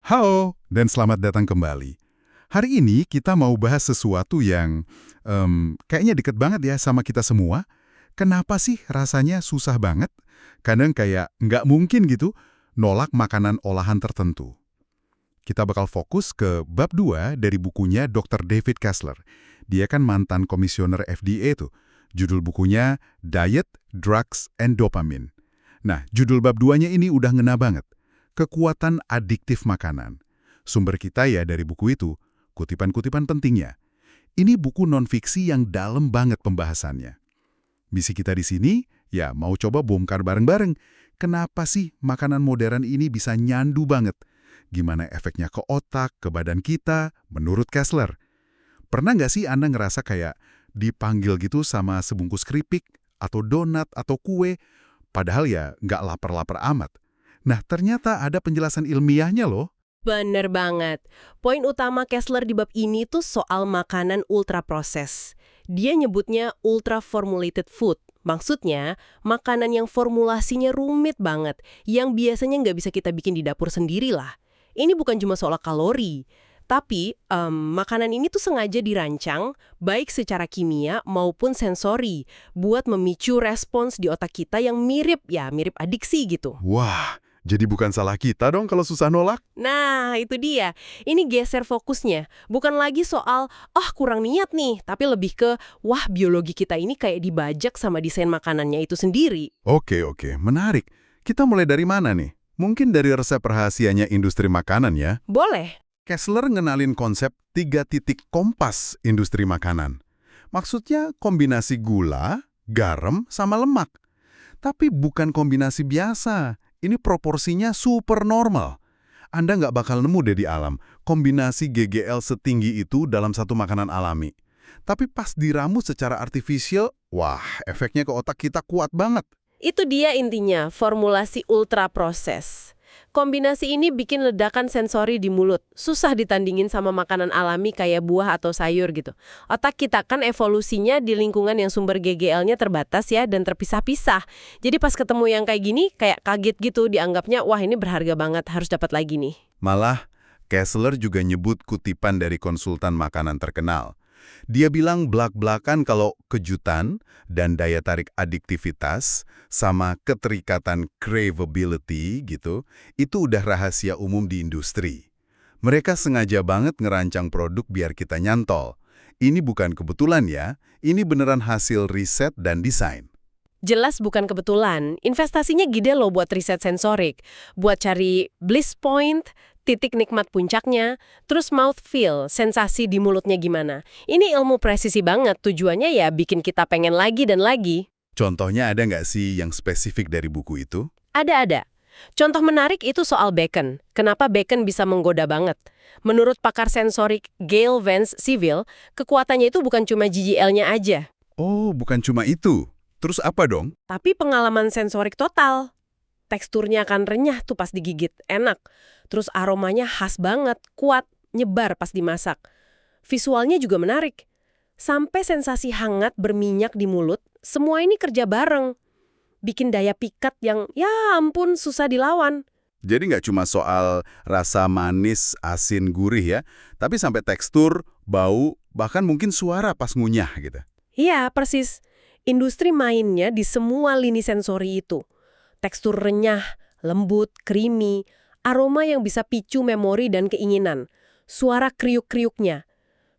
Halo, dan selamat datang kembali. Hari ini kita mau bahas sesuatu yang kayaknya deket banget ya sama kita semua. Kenapa sih rasanya susah banget? Kadang kayak nggak mungkin gitu nolak makanan olahan tertentu. Kita bakal fokus ke bab 2 dari bukunya Dr. David Kessler. Dia kan mantan komisioner FDA tuh. Judul bukunya Diet, Drugs, and Dopamine. Nah, judul bab 2-nya ini udah ngena banget. Kekuatan adiktif makanan. Sumber kita ya dari buku itu, kutipan-kutipan pentingnya. Ini buku non-fiksi yang dalam banget pembahasannya. Misi kita di sini, ya mau coba bongkar bareng-bareng. Kenapa sih makanan modern ini bisa nyandu banget? Gimana efeknya ke otak, ke badan kita, menurut Kessler? Pernah nggak sih Anda ngerasa kayak dipanggil gitu sama sebungkus keripik, atau donat, atau kue, padahal ya nggak lapar-lapar amat? Nah, ternyata ada penjelasan ilmiahnya loh. Bener banget. Poin utama Kessler di bab ini tuh soal makanan ultra proses. Dia nyebutnya ultra formulated food. Maksudnya, makanan yang formulasinya rumit banget, yang biasanya nggak bisa kita bikin di dapur sendiri lah. Ini bukan cuma soal kalori, tapi makanan ini tuh sengaja dirancang, baik secara kimia maupun sensori, buat memicu respons di otak kita yang mirip adiksi gitu. Wah, jadi bukan salah kita dong kalau susah nolak? Nah, itu dia. Ini geser fokusnya. Bukan lagi soal, kurang niat nih, tapi lebih ke, wah biologi kita ini kayak dibajak sama desain makanannya itu sendiri. Oke, menarik. Kita mulai dari mana nih? Mungkin dari resep rahasianya industri makanan ya? Boleh. Kessler ngenalin konsep 3 titik kompas industri makanan. Maksudnya kombinasi gula, garam, sama lemak. Tapi bukan kombinasi biasa. Ini proporsinya super normal. Anda nggak bakal nemu deh di alam kombinasi GGL setinggi itu dalam satu makanan alami. Tapi pas diramu secara artifisial, wah, efeknya ke otak kita kuat banget. Itu dia intinya, formulasi ultra proses. Kombinasi ini bikin ledakan sensori di mulut. Susah ditandingin sama makanan alami kayak buah atau sayur gitu. Otak kita kan evolusinya di lingkungan yang sumber GGL-nya terbatas ya dan terpisah-pisah. Jadi pas ketemu yang kayak gini, kayak kaget gitu, dianggapnya wah ini berharga banget, harus dapat lagi nih. Malah, Kessler juga nyebut kutipan dari konsultan makanan terkenal. Dia bilang belak-belakan kalau kejutan dan daya tarik adiktivitas sama keterikatan craveability gitu, itu udah rahasia umum di industri. Mereka sengaja banget ngerancang produk biar kita nyantol. Ini bukan kebetulan ya, ini beneran hasil riset dan desain. Jelas bukan kebetulan, investasinya gede loh buat riset sensorik, buat cari bliss point, titik nikmat puncaknya, terus mouthfeel, sensasi di mulutnya gimana. Ini ilmu presisi banget, tujuannya ya bikin kita pengen lagi dan lagi. Contohnya ada nggak sih yang spesifik dari buku itu? Ada. Contoh menarik itu soal bacon. Kenapa bacon bisa menggoda banget? Menurut pakar sensorik Gail Vance Civil, kekuatannya itu bukan cuma GGL-nya aja, Oh, bukan cuma itu. Terus apa dong? tapi pengalaman sensorik total. Teksturnya akan renyah tuh pas digigit, enak. Terus aromanya khas banget, kuat, nyebar pas dimasak. Visualnya juga menarik. Sampai sensasi hangat berminyak di mulut, semua ini kerja bareng. Bikin daya pikat yang, ya ampun, susah dilawan. Jadi nggak cuma soal rasa manis, asin, gurih ya, tapi sampai tekstur, bau, bahkan mungkin suara pas ngunyah gitu. Iya, persis. Industri mainnya di semua lini sensori itu. Tekstur renyah, lembut, creamy, aroma yang bisa picu memori dan keinginan, suara kriuk-kriuknya.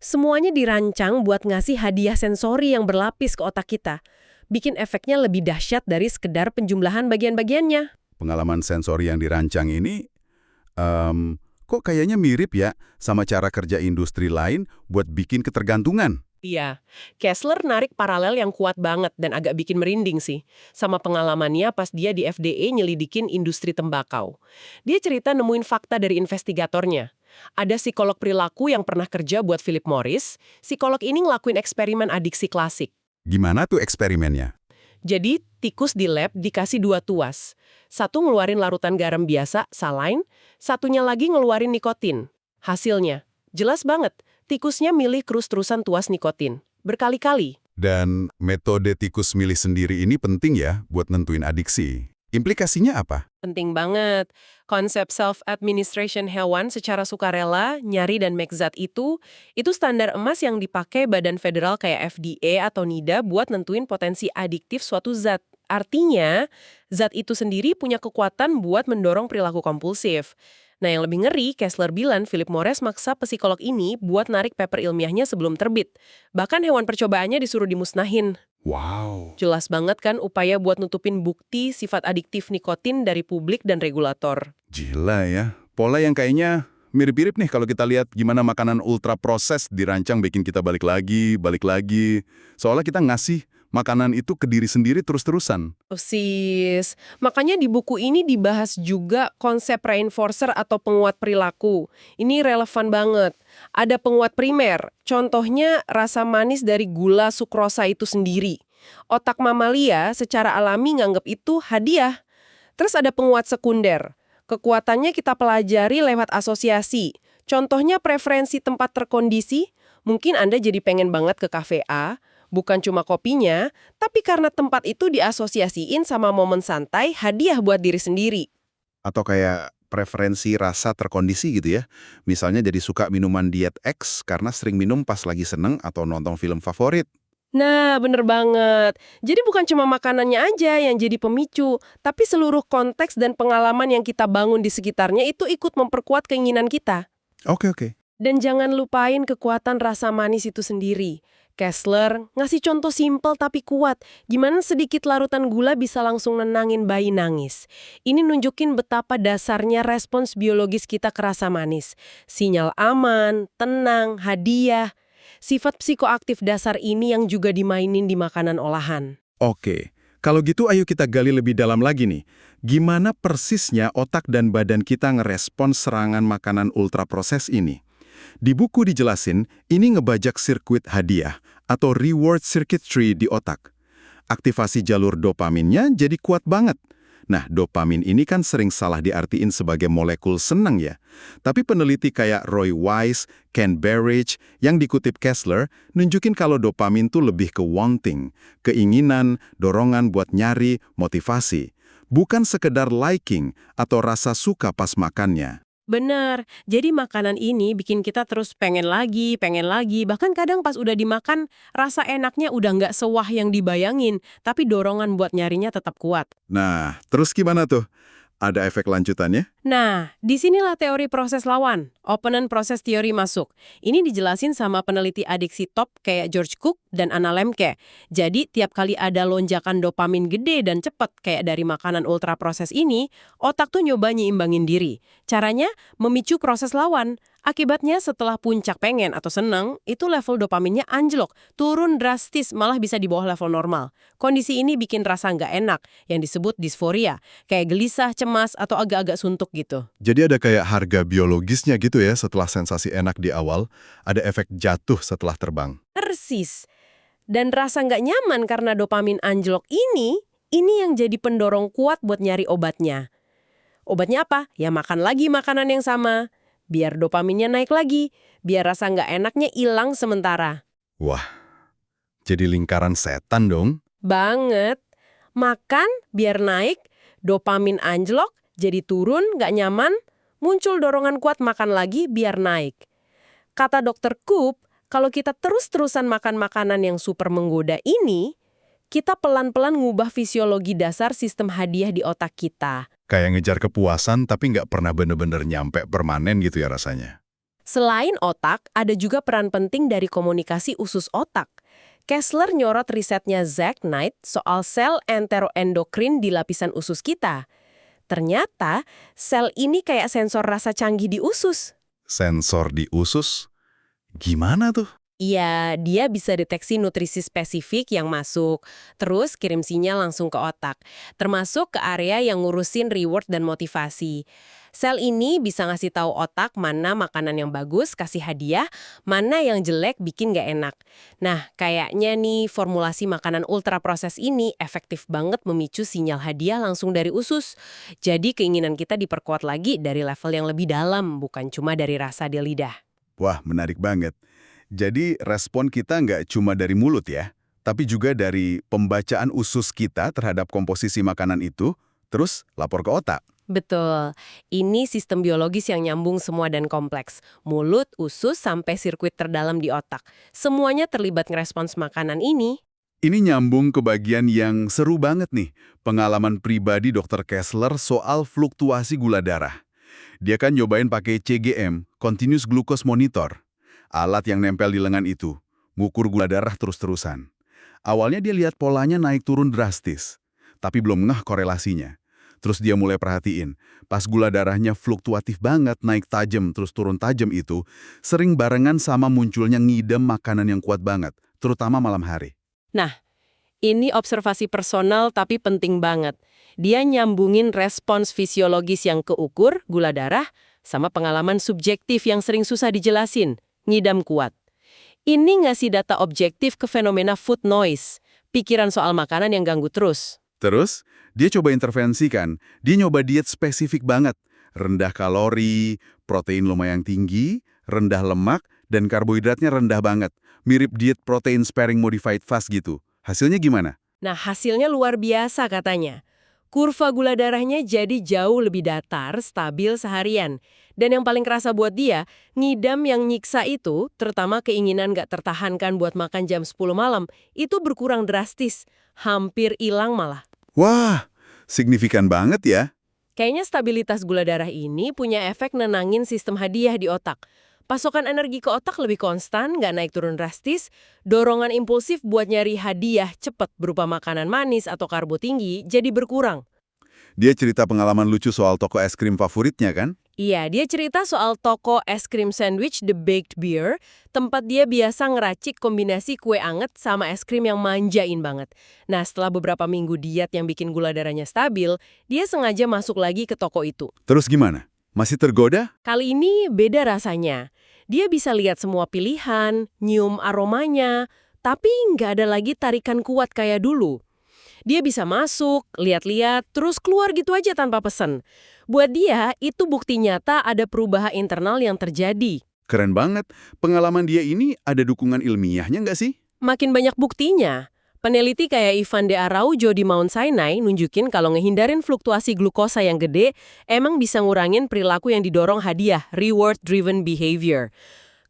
Semuanya dirancang buat ngasih hadiah sensori yang berlapis ke otak kita. Bikin efeknya lebih dahsyat dari sekedar penjumlahan bagian-bagiannya. Pengalaman sensori yang dirancang ini, kok kayaknya mirip ya sama cara kerja industri lain buat bikin ketergantungan. Iya, Kessler narik paralel yang kuat banget dan agak bikin merinding sih. Sama pengalamannya pas dia di FDA nyelidikin industri tembakau. Dia cerita nemuin fakta dari investigatornya. Ada psikolog perilaku yang pernah kerja buat Philip Morris. Psikolog ini ngelakuin eksperimen adiksi klasik. Gimana tuh eksperimennya? Jadi, tikus di lab dikasih 2 tuas. Satu ngeluarin larutan garam biasa, saline, satunya lagi ngeluarin nikotin. Hasilnya, jelas banget, tikusnya milih terus-terusan tuas nikotin. Berkali-kali. Dan metode tikus milih sendiri ini penting ya buat nentuin adiksi. Implikasinya apa? Penting banget. Konsep self-administration hewan secara sukarela, nyari dan make zat itu standar emas yang dipakai badan federal kayak FDA atau NIDA buat nentuin potensi adiktif suatu zat. Artinya, zat itu sendiri punya kekuatan buat mendorong perilaku kompulsif. Nah, yang lebih ngeri, Kessler bilang Philip Morris maksa psikolog ini buat narik paper ilmiahnya sebelum terbit. Bahkan hewan percobaannya disuruh dimusnahin. Wow. Jelas banget kan upaya buat nutupin bukti sifat adiktif nikotin dari publik dan regulator. Gila ya. Pola yang kayaknya mirip-mirip nih kalau kita lihat gimana makanan ultra proses dirancang bikin kita balik lagi, balik lagi. Soalnya kita ngasih makanan itu ke diri sendiri terus-terusan. Persis. Makanya di buku ini dibahas juga konsep reinforcer atau penguat perilaku. Ini relevan banget. Ada penguat primer, contohnya rasa manis dari gula sukrosa itu sendiri. Otak mamalia secara alami nganggep itu hadiah. Terus ada penguat sekunder. Kekuatannya kita pelajari lewat asosiasi. Contohnya preferensi tempat terkondisi. Mungkin Anda jadi pengen banget ke kafe A, bukan cuma kopinya, tapi karena tempat itu diasosiasiin sama momen santai, hadiah buat diri sendiri. Atau kayak preferensi rasa terkondisi gitu ya. Misalnya jadi suka minuman diet X karena sering minum pas lagi seneng atau nonton film favorit. Nah, bener banget. Jadi bukan cuma makanannya aja yang jadi pemicu, tapi seluruh konteks dan pengalaman yang kita bangun di sekitarnya itu ikut memperkuat keinginan kita. Oke. Dan jangan lupain kekuatan rasa manis itu sendiri. Kessler ngasih contoh simpel tapi kuat, gimana sedikit larutan gula bisa langsung nenangin bayi nangis. Ini nunjukin betapa dasarnya respons biologis kita ke rasa manis. Sinyal aman, tenang, hadiah. Sifat psikoaktif dasar ini yang juga dimainin di makanan olahan. Oke. Kalau gitu ayo kita gali lebih dalam lagi nih. Gimana persisnya otak dan badan kita ngerespons serangan makanan ultraproses ini? Di buku dijelasin, ini ngebajak sirkuit hadiah atau reward circuitry di otak. Aktivasi jalur dopaminnya jadi kuat banget. Nah, dopamin ini kan sering salah diartiin sebagai molekul senang ya. Tapi peneliti kayak Roy Weiss, Ken Berridge, yang dikutip Kessler, nunjukin kalau dopamin tuh lebih ke wanting, keinginan, dorongan buat nyari, motivasi. Bukan sekedar liking atau rasa suka pas makannya. Benar, jadi makanan ini bikin kita terus pengen lagi, bahkan kadang pas udah dimakan, rasa enaknya udah nggak sewah yang dibayangin, tapi dorongan buat nyarinya tetap kuat. Nah, terus gimana tuh? Ada efek lanjutannya? Nah, disinilah teori proses lawan, opponent process theory masuk. Ini dijelasin sama peneliti adiksi top kayak George Cook dan Anna Lemke. Jadi, tiap kali ada lonjakan dopamin gede dan cepat kayak dari makanan ultraproses ini, otak tuh nyoba nyimbangin diri. Caranya, memicu proses lawan. Akibatnya setelah puncak pengen atau seneng, itu level dopaminnya anjlok, turun drastis, malah bisa di bawah level normal. Kondisi ini bikin rasa nggak enak, yang disebut disforia, kayak gelisah, cemas, atau agak-agak suntuk gitu. Jadi ada kayak harga biologisnya gitu ya setelah sensasi enak di awal, ada efek jatuh setelah terbang. Persis. Dan rasa nggak nyaman karena dopamin anjlok ini yang jadi pendorong kuat buat nyari obatnya. Obatnya apa? Ya makan lagi makanan yang sama. Biar dopaminnya naik lagi, biar rasa nggak enaknya hilang sementara. Wah, jadi lingkaran setan dong. Banget. Makan biar naik, dopamin anjlok, jadi turun, nggak nyaman, muncul dorongan kuat makan lagi biar naik. Kata Dr. Koop, kalau kita terus-terusan makan makanan yang super menggoda ini, kita pelan-pelan ngubah fisiologi dasar sistem hadiah di otak kita. Kayak ngejar kepuasan tapi nggak pernah bener-bener nyampe permanen gitu ya rasanya. Selain otak, ada juga peran penting dari komunikasi usus otak. Kessler nyorot risetnya Zack Knight soal sel enteroendokrin di lapisan usus kita. Ternyata, sel ini kayak sensor rasa canggih di usus. Sensor di usus? Gimana tuh? Iya, dia bisa deteksi nutrisi spesifik yang masuk, terus kirim sinyal langsung ke otak, termasuk ke area yang ngurusin reward dan motivasi. Sel ini bisa ngasih tahu otak mana makanan yang bagus, kasih hadiah, mana yang jelek, bikin nggak enak. Nah, kayaknya nih formulasi makanan ultraproses ini efektif banget memicu sinyal hadiah langsung dari usus. Jadi keinginan kita diperkuat lagi dari level yang lebih dalam, bukan cuma dari rasa di lidah. Wah, menarik banget. Jadi respon kita nggak cuma dari mulut ya, tapi juga dari pembacaan usus kita terhadap komposisi makanan itu, terus lapor ke otak. Betul. Ini sistem biologis yang nyambung semua dan kompleks. Mulut, usus, sampai sirkuit terdalam di otak. Semuanya terlibat ngerespons makanan ini. Ini nyambung ke bagian yang seru banget nih, pengalaman pribadi Dr. Kessler soal fluktuasi gula darah. Dia kan nyobain pakai CGM, Continuous Glucose Monitor, alat yang nempel di lengan itu, ngukur gula darah terus-terusan. Awalnya dia lihat polanya naik turun drastis, tapi belum ngeh korelasinya. Terus dia mulai perhatiin, pas gula darahnya fluktuatif banget, naik tajam terus turun tajam itu, sering barengan sama munculnya ngidam makanan yang kuat banget, terutama malam hari. Nah, ini observasi personal tapi penting banget. Dia nyambungin respons fisiologis yang keukur, gula darah, sama pengalaman subjektif yang sering susah dijelasin, ngidam kuat. Ini ngasih data objektif ke fenomena food noise, pikiran soal makanan yang ganggu terus. Terus, dia coba intervensi kan, dia nyoba diet spesifik banget, rendah kalori, protein lumayan tinggi, rendah lemak, dan karbohidratnya rendah banget, mirip diet protein sparing modified fast gitu. Hasilnya gimana? Nah, hasilnya luar biasa katanya. Kurva gula darahnya jadi jauh lebih datar, stabil seharian. Dan yang paling kerasa buat dia, ngidam yang nyiksa itu, terutama keinginan gak tertahankan buat makan jam 10 malam, itu berkurang drastis. Hampir hilang malah. Wah, signifikan banget ya. Kayaknya stabilitas gula darah ini punya efek nenangin sistem hadiah di otak. Pasokan energi ke otak lebih konstan, nggak naik turun drastis, dorongan impulsif buat nyari hadiah cepat berupa makanan manis atau karbo tinggi jadi berkurang. Dia cerita pengalaman lucu soal toko es krim favoritnya kan? Iya, dia cerita soal toko es krim sandwich The Baked Bear, tempat dia biasa ngeracik kombinasi kue anget sama es krim yang manjain banget. Nah, setelah beberapa minggu diet yang bikin gula darahnya stabil, dia sengaja masuk lagi ke toko itu. Terus gimana? Masih tergoda? Kali ini beda rasanya. Dia bisa lihat semua pilihan, nyium aromanya, tapi nggak ada lagi tarikan kuat kayak dulu. Dia bisa masuk, lihat-lihat, terus keluar gitu aja tanpa pesan. Buat dia, itu bukti nyata ada perubahan internal yang terjadi. Keren banget. Pengalaman dia ini ada dukungan ilmiahnya nggak sih? Makin banyak buktinya. Peneliti kayak Ivan de Araujo di Mount Sinai nunjukin kalau ngehindarin fluktuasi glukosa yang gede, emang bisa ngurangin perilaku yang didorong hadiah, reward-driven behavior.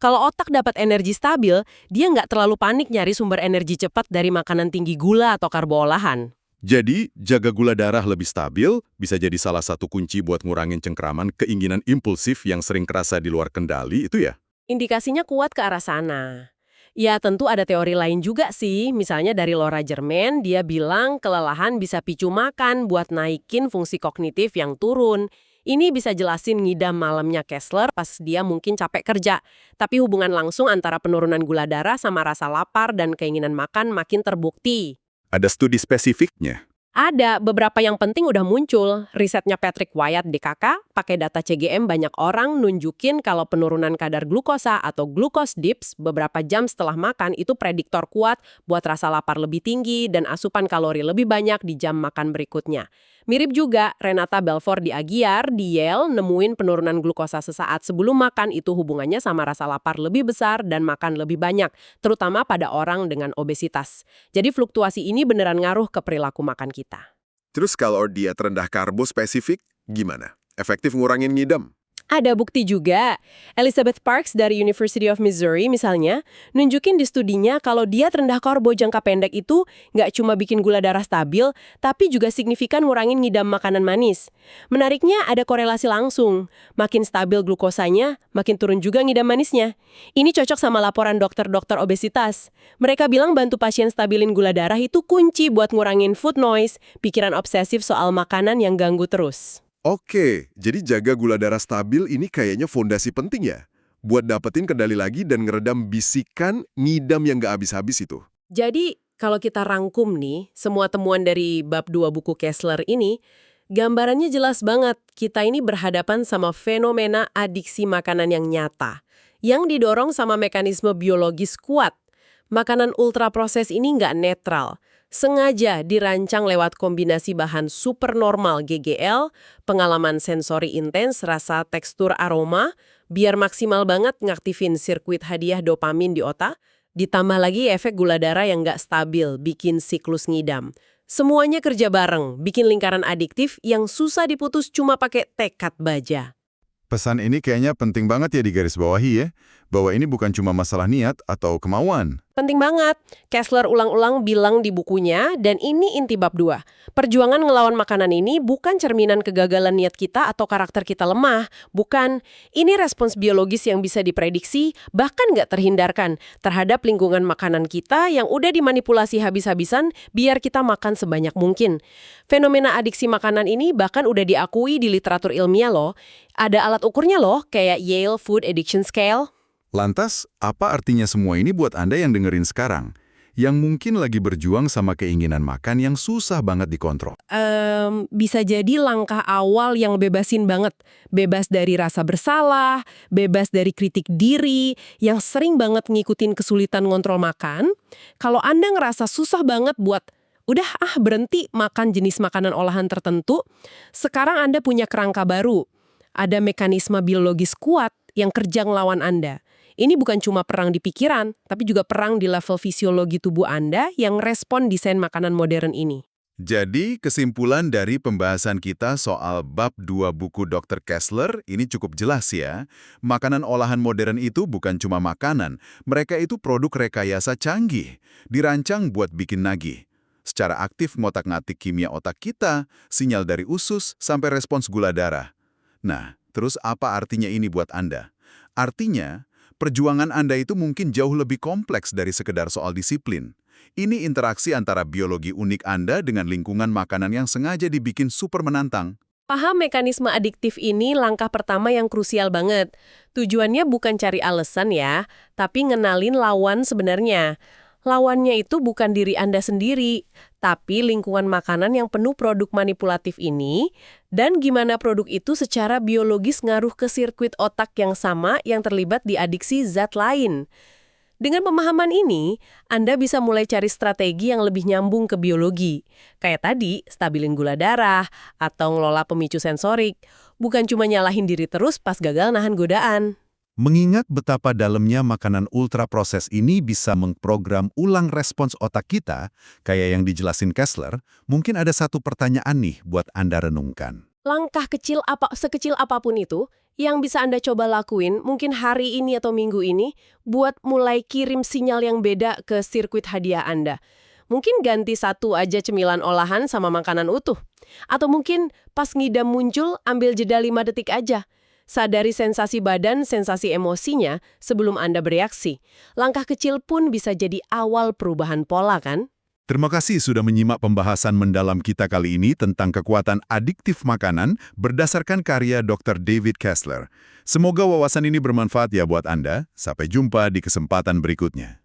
Kalau otak dapat energi stabil, dia nggak terlalu panik nyari sumber energi cepat dari makanan tinggi gula atau karbo olahan. Jadi, jaga gula darah lebih stabil bisa jadi salah satu kunci buat ngurangin cengkraman keinginan impulsif yang sering kerasa di luar kendali itu ya? Indikasinya kuat ke arah sana. Ya, tentu ada teori lain juga sih. Misalnya dari Laura Germain, dia bilang kelelahan bisa picu makan buat naikin fungsi kognitif yang turun. Ini bisa jelasin ngidam malamnya Kessler pas dia mungkin capek kerja. Tapi hubungan langsung antara penurunan gula darah sama rasa lapar dan keinginan makan makin terbukti. Ada studi spesifiknya? Ada, beberapa yang penting udah muncul. Risetnya Patrick Wyatt DKK, pakai data CGM banyak orang nunjukin kalau penurunan kadar glukosa atau glucose dips beberapa jam setelah makan itu prediktor kuat buat rasa lapar lebih tinggi dan asupan kalori lebih banyak di jam makan berikutnya. Mirip juga, Renata Belfort di Aguiar, di Yale, nemuin penurunan glukosa sesaat sebelum makan itu hubungannya sama rasa lapar lebih besar dan makan lebih banyak, terutama pada orang dengan obesitas. Jadi fluktuasi ini beneran ngaruh ke perilaku makan kita. Terus kalau diet rendah karbo spesifik, gimana? Efektif ngurangin ngidam? Ada bukti juga. Elizabeth Parks dari University of Missouri misalnya, nunjukin di studinya kalau diet rendah karbo jangka pendek itu nggak cuma bikin gula darah stabil, tapi juga signifikan ngurangin ngidam makanan manis. Menariknya ada korelasi langsung. Makin stabil glukosanya, makin turun juga ngidam manisnya. Ini cocok sama laporan dokter-dokter obesitas. Mereka bilang bantu pasien stabilin gula darah itu kunci buat ngurangin food noise, pikiran obsesif soal makanan yang ganggu terus. Oke, jadi jaga gula darah stabil ini kayaknya fondasi penting ya? Buat dapetin kendali lagi dan ngeredam bisikan ngidam yang nggak habis-habis itu. Jadi, kalau kita rangkum nih, semua temuan dari bab 2 buku Kessler ini, gambarannya jelas banget. Kita ini berhadapan sama fenomena adiksi makanan yang nyata, yang didorong sama mekanisme biologis kuat. Makanan ultraproses ini nggak netral. Sengaja dirancang lewat kombinasi bahan supernormal GGL, pengalaman sensori intens, rasa, tekstur, aroma, biar maksimal banget ngaktifin sirkuit hadiah dopamin di otak, ditambah lagi efek gula darah yang nggak stabil, bikin siklus ngidam. Semuanya kerja bareng, bikin lingkaran adiktif yang susah diputus cuma pakai tekad baja. Pesan ini kayaknya penting banget ya digarisbawahi ya, bahwa ini bukan cuma masalah niat atau kemauan. Penting banget. Kessler ulang-ulang bilang di bukunya, dan ini inti bab 2. Perjuangan ngelawan makanan ini bukan cerminan kegagalan niat kita atau karakter kita lemah. Bukan. Ini respons biologis yang bisa diprediksi, bahkan nggak terhindarkan, terhadap lingkungan makanan kita yang udah dimanipulasi habis-habisan biar kita makan sebanyak mungkin. Fenomena adiksi makanan ini bahkan udah diakui di literatur ilmiah loh. Ada alat ukurnya loh, kayak Yale Food Addiction Scale. Lantas, apa artinya semua ini buat Anda yang dengerin sekarang? Yang mungkin lagi berjuang sama keinginan makan yang susah banget dikontrol. Bisa jadi langkah awal yang bebasin banget. Bebas dari rasa bersalah, bebas dari kritik diri, yang sering banget ngikutin kesulitan ngontrol makan. Kalau Anda ngerasa susah banget buat, udah berhenti makan jenis makanan olahan tertentu, sekarang Anda punya kerangka baru. Ada mekanisme biologis kuat yang kerja ngelawan Anda. Ini bukan cuma perang di pikiran, tapi juga perang di level fisiologi tubuh Anda yang respon desain makanan modern ini. Jadi, kesimpulan dari pembahasan kita soal bab 2 buku Dr. Kessler ini cukup jelas ya. Makanan olahan modern itu bukan cuma makanan, mereka itu produk rekayasa canggih, dirancang buat bikin nagih. Secara aktif ngotak-ngatik kimia otak kita, sinyal dari usus sampai respons gula darah. Nah, terus apa artinya ini buat Anda? Artinya, perjuangan Anda itu mungkin jauh lebih kompleks dari sekedar soal disiplin. Ini interaksi antara biologi unik Anda dengan lingkungan makanan yang sengaja dibikin super menantang. Paham mekanisme adiktif ini langkah pertama yang krusial banget. Tujuannya bukan cari alasan ya, tapi ngenalin lawan sebenarnya. Lawannya itu bukan diri Anda sendiri, tapi lingkungan makanan yang penuh produk manipulatif ini, dan gimana produk itu secara biologis ngaruh ke sirkuit otak yang sama yang terlibat di adiksi zat lain. Dengan pemahaman ini, Anda bisa mulai cari strategi yang lebih nyambung ke biologi. Kayak tadi, stabilin gula darah, atau ngelola pemicu sensorik. Bukan cuma nyalahin diri terus pas gagal nahan godaan. Mengingat betapa dalamnya makanan ultraproses ini bisa mengprogram ulang respons otak kita, kayak yang dijelasin Kessler, mungkin ada satu pertanyaan nih buat Anda renungkan. Langkah kecil sekecil apapun itu, yang bisa Anda coba lakuin mungkin hari ini atau minggu ini, buat mulai kirim sinyal yang beda ke sirkuit hadiah Anda. Mungkin ganti satu aja cemilan olahan sama makanan utuh. Atau mungkin pas ngidam muncul, ambil jeda 5 detik aja. Sadari sensasi badan, sensasi emosinya sebelum Anda bereaksi. Langkah kecil pun bisa jadi awal perubahan pola, kan? Terima kasih sudah menyimak pembahasan mendalam kita kali ini tentang kekuatan adiktif makanan berdasarkan karya Dr. David Kessler. Semoga wawasan ini bermanfaat ya buat Anda. Sampai jumpa di kesempatan berikutnya.